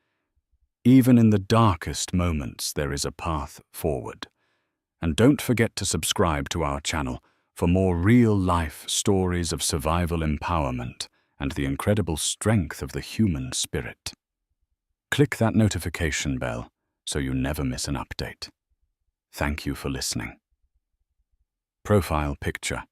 even in the darkest moments there is a path forward. And don't forget to subscribe to our channel for more real-life stories of survival empowerment and the incredible strength of the human spirit. Click that notification bell so you never miss an update. Thank you for listening. Profile picture.